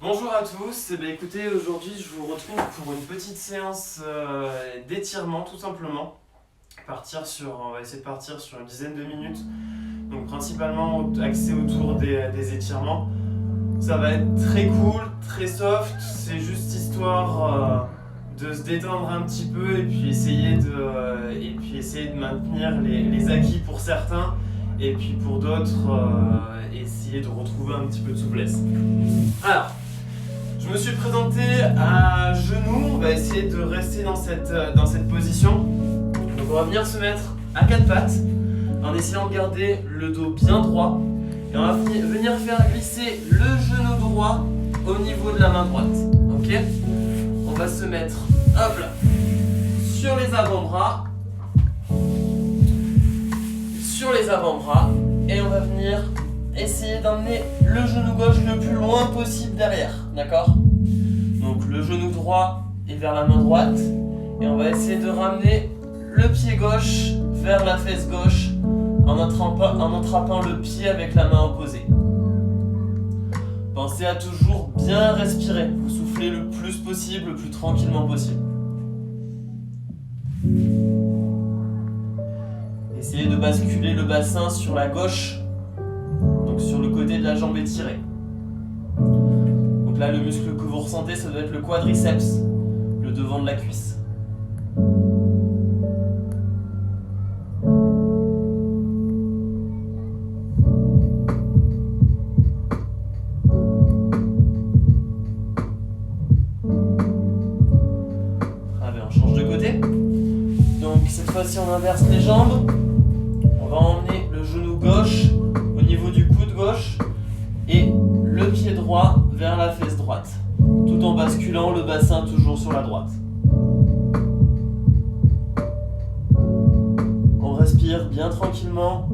Bonjour à tous, écoutez, aujourd'hui je vous retrouve pour une petite séance d'étirement tout simplement. On va essayer de partir sur une dizaine de minutes, donc principalement axé autour des étirements. Ça va être très cool, très soft, c'est juste histoire de se détendre un petit peu et puis essayer de maintenir les acquis pour certains et puis pour d'autres essayer de retrouver un petit peu de souplesse. Alors, je me suis présenté à genoux, on va essayer de rester dans cette position. Donc on va venir se mettre à quatre pattes en essayant de garder le dos bien droit. Et on va venir faire glisser le genou droit au niveau de la main droite. Ok ? On va se mettre, hop là, sur les avant-bras. Et on va venir essayer d'emmener le genou gauche le plus loin possible derrière, d'accord ? Donc le genou droit est vers la main droite et on va essayer de ramener le pied gauche vers la fesse gauche en attrapant le pied avec la main opposée. Pensez à toujours bien respirer, vous soufflez le plus possible, le plus tranquillement possible. Essayez de basculer le bassin sur la gauche, donc sur le côté de la jambe étirée. Donc là, le muscle que vous ressentez, ça doit être le quadriceps, le devant de la cuisse. Très bien, on change de côté. Donc cette fois-ci, on inverse les jambes. On va emmener le genou gauche au niveau du coude gauche et le pied droit vers la fesse droite, tout en basculant le bassin toujours sur la droite. On respire bien tranquillement.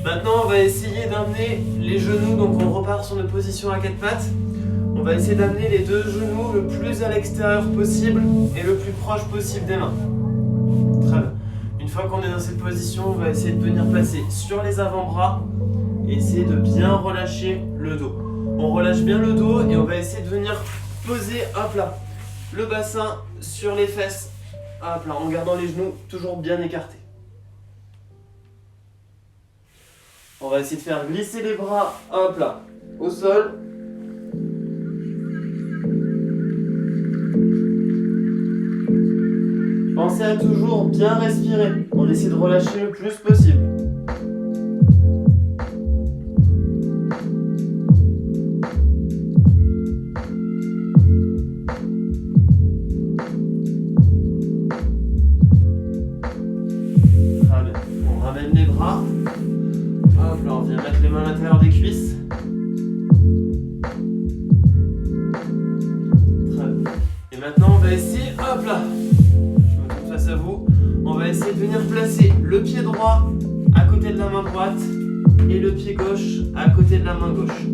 Maintenant, on va essayer d'amener les genoux, donc on repart sur une position à quatre pattes. On va essayer d'amener les deux genoux le plus à l'extérieur possible et le plus proche possible des mains. Très bien. Une fois qu'on est dans cette position, on va essayer de venir passer sur les avant-bras et essayer de bien relâcher le dos. On relâche bien le dos et on va essayer de venir poser, hop là, le bassin sur les fesses, hop là, en gardant les genoux toujours bien écartés. On va essayer de faire glisser les bras, hop là, au sol. Pensez à toujours bien respirer. On essaie de relâcher le plus possible. Très bien. On ramène les bras. Hop là, on vient mettre les mains à l'intérieur des cuisses. Très bien. Et maintenant, on va essayer, hop là, je me tourne face à vous. On va essayer de venir placer le pied droit à côté de la main droite et le pied gauche à côté de la main gauche.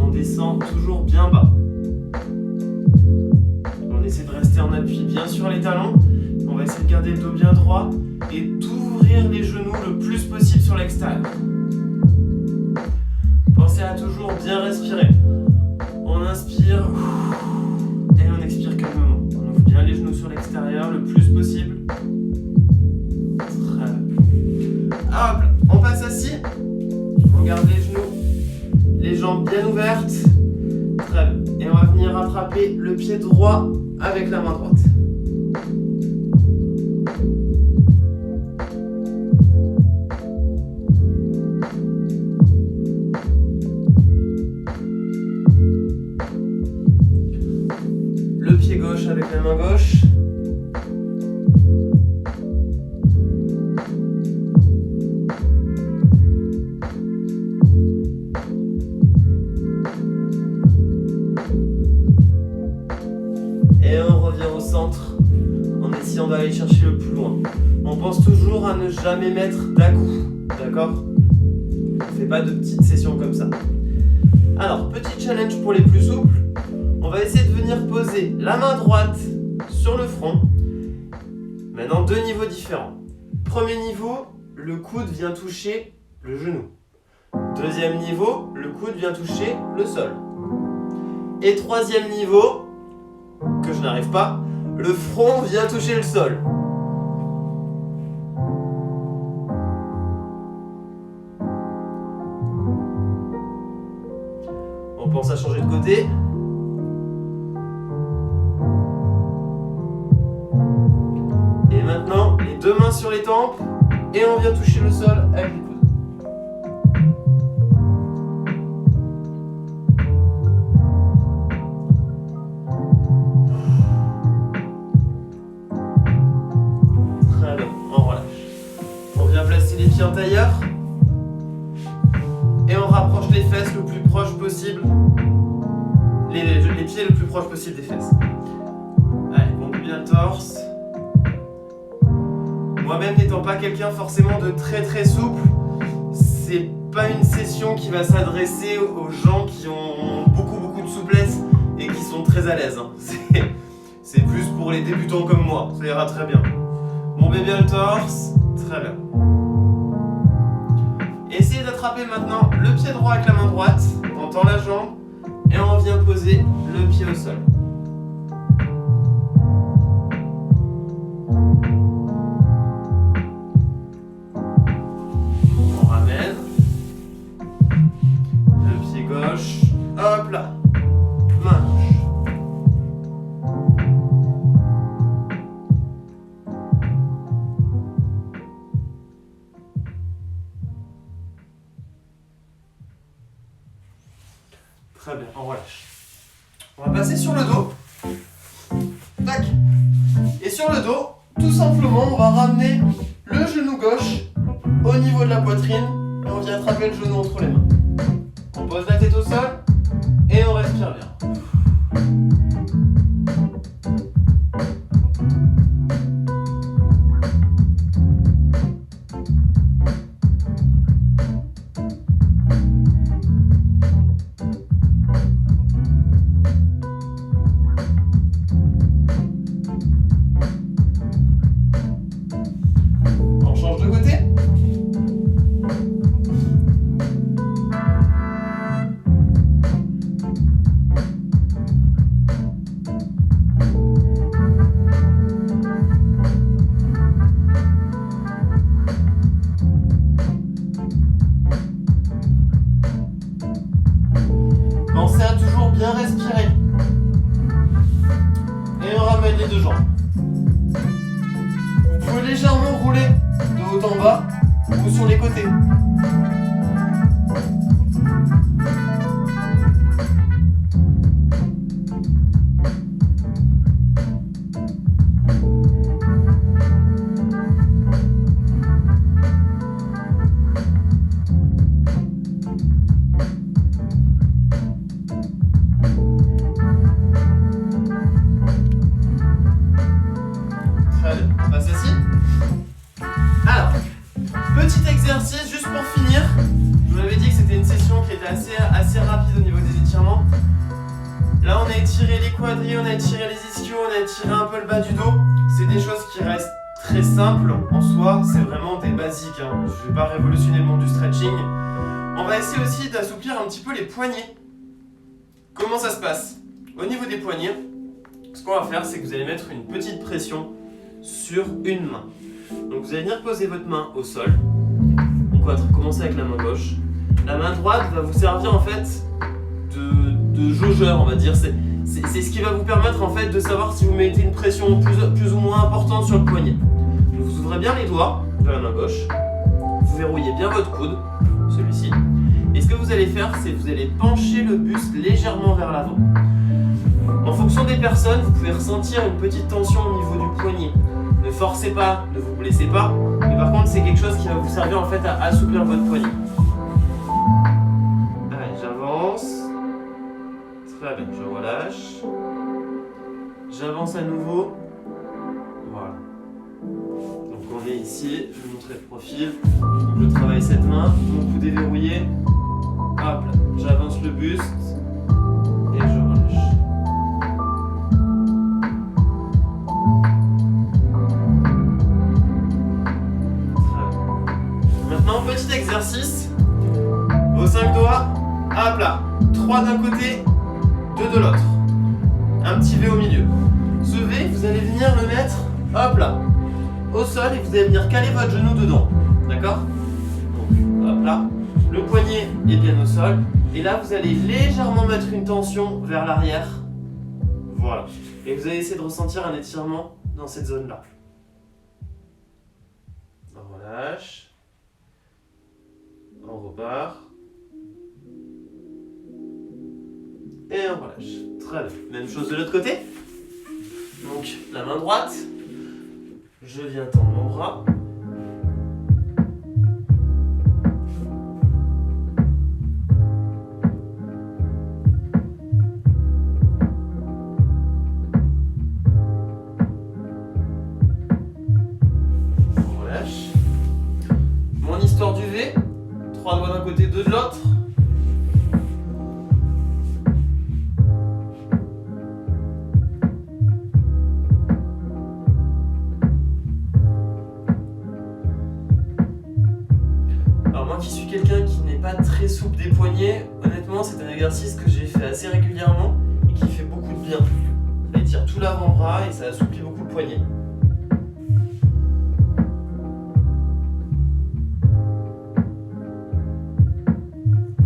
On descend toujours bien bas. On essaie de rester en appui bien sur les talons. On va essayer de garder le dos bien droit et d'ouvrir les genoux le plus possible sur l'extérieur. Pensez à toujours bien respirer. On inspire et on expire calmement. On ouvre bien les genoux sur l'extérieur le plus possible. Très bien. Hop, on passe assis. On garde les genoux, les jambes bien ouvertes. Très bien. Et on va venir attraper le pied droit avec la main droite. Le pied gauche avec la main gauche. Et on revient au centre en essayant d'aller chercher le plus loin. On pense toujours à ne jamais mettre d'à-coups, d'accord ? On ne fait pas de petites sessions comme ça. Alors, petit challenge pour les plus souples. On va essayer de venir poser la main droite sur le front. Maintenant, 2 niveaux différents. Premier niveau, le coude vient toucher le genou. Deuxième niveau, le coude vient toucher le sol. Et troisième niveau, que je n'arrive pas, le front vient toucher le sol. On pense à changer de côté. Et maintenant, les 2 mains sur les tempes et on vient toucher le sol avec les coudes. Très bien, on relâche. On vient placer les pieds en tailleur et on rapproche les fesses le plus proche possible, les pieds le plus proche possible des fesses. Allez, pompe bien le torse. Moi-même n'étant pas quelqu'un forcément de très souple, c'est pas une session qui va s'adresser aux gens qui ont beaucoup de souplesse et qui sont très à l'aise. C'est plus pour les débutants comme moi, ça ira très bien. Bombez bien le torse, très bien. Essayez d'attraper maintenant le pied droit avec la main droite, on tend la jambe et on vient poser le pied au sol. Gauche, hop là, main gauche. Très bien, on relâche. On va passer sur le dos. Tac. Et sur le dos, tout simplement, on va ramener le genou gauche au niveau de la poitrine et on vient attraper le genou entre les mains. On pose la tête au sol et on respire bien. On change de côté. Pensez à toujours bien respirer. Et on ramène les 2 jambes. Vous pouvez légèrement rouler de haut en bas ou sur les côtés. Exercice juste pour finir. Je vous avais dit que c'était une session qui était assez rapide au niveau des étirements. Là on a étiré les quadris, on a étiré les ischios, on a étiré un peu le bas du dos. C'est des choses qui restent très simples en soi, c'est vraiment des basiques, hein. Je ne vais pas révolutionner le monde du stretching. On va essayer aussi d'assouplir un petit peu les poignets. Comment ça se passe? Au niveau des poignets, ce qu'on va faire, c'est que vous allez mettre une petite pression sur une main. Donc vous allez venir poser votre main au sol. On va commencer avec la main gauche. La main droite va vous servir en fait de jaugeur, on va dire. C'est ce qui va vous permettre en fait de savoir si vous mettez une pression plus ou moins importante sur le poignet. Donc vous ouvrez bien les doigts de la main gauche. Vous verrouillez bien votre coude, celui-ci. Et ce que vous allez faire, c'est que vous allez pencher le buste légèrement vers l'avant. En fonction des personnes, vous pouvez ressentir une petite tension au niveau du poignet. Ne forcez pas, ne vous blessez pas, mais par contre c'est quelque chose qui va vous servir en fait à assouplir votre poignet. Allez, j'avance. Très bien, je relâche. J'avance à nouveau. Voilà. Donc on est ici, je vais montrer le profil. Donc je travaille cette main, mon coude est verrouillé. Hop là, j'avance le buste et je relâche. Très bien. Maintenant, petit exercice. Vos 5 doigts, hop là, 3 d'un côté, 2 de l'autre. Un petit V au milieu. Ce V, vous allez venir le mettre, hop là, au sol et vous allez venir caler votre genou dedans. D'accord? Donc, hop là, le poignet est bien au sol. Et là, vous allez légèrement mettre une tension vers l'arrière. Voilà. Et vous allez essayer de ressentir un étirement dans cette zone-là. On relâche. On repart. Et on relâche. Très bien. Même chose de l'autre côté. Donc, la main droite. Je viens tendre mon bras. On relâche. Mon histoire du V. 3 doigts d'un côté, 2 de l'autre. Alors moi qui suis quelqu'un qui n'est pas très souple des poignets, honnêtement c'est un exercice que j'ai fait assez régulièrement et qui fait beaucoup de bien. Ça étire tout l'avant-bras et ça assouplit beaucoup le poignet.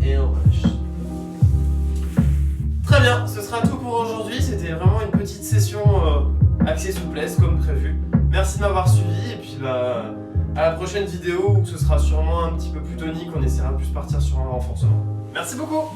Et on relâche. Très bien, ce sera tout pour aujourd'hui. C'était vraiment une petite session axée souplesse comme prévu. Merci de m'avoir suivi et puis à la prochaine vidéo où ce sera sûrement un petit peu plus tonique, on essaiera de plus partir sur un renforcement. Merci beaucoup!